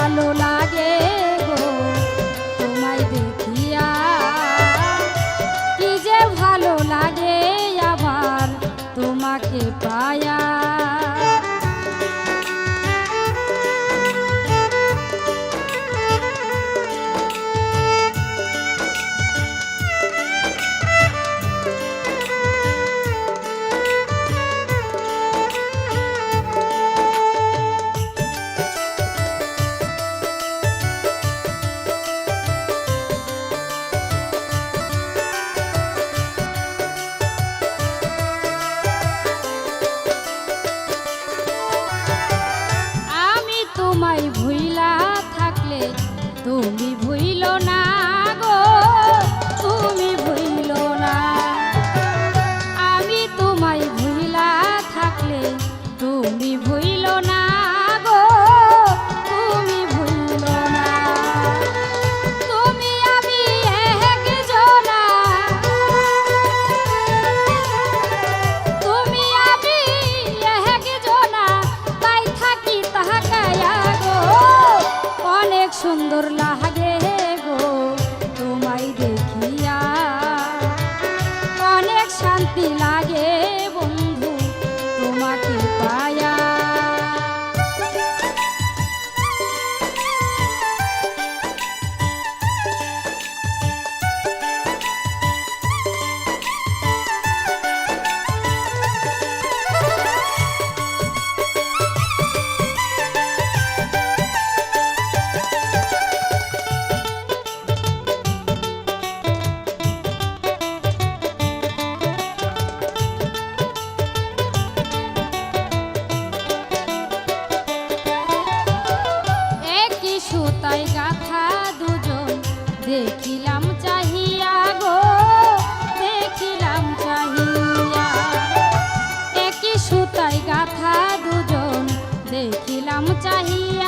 ভালো লাগে গো তোমায় দেখিয়া, কি যে ভালো লাগে আবার তোমাকে পায়া। তোমায় ভুইলা থাকলে তুমি ভুইলো না গো, তুমি ভুইলো না। আমি তোমায় ভুইলা থাকলে তুমি ভুইলো না গো, তুমি ভুইলো না। তুমি আমি একজনা, তুমি আমি একজনা, তাই থাকি তাহাকায়া গো। অনেক সুন্দর লাগে গো তোমায় দেখিয়া, অনেক শান্তি লাগে বন্ধু তোমাকে পায়া। সুতায় গাথা দুজন দেখিলাম চাহিয়া গো, দেখিলাম চাহিয়া। একই সুতায় গাথা দুজন দেখিলাম চাহিয়া।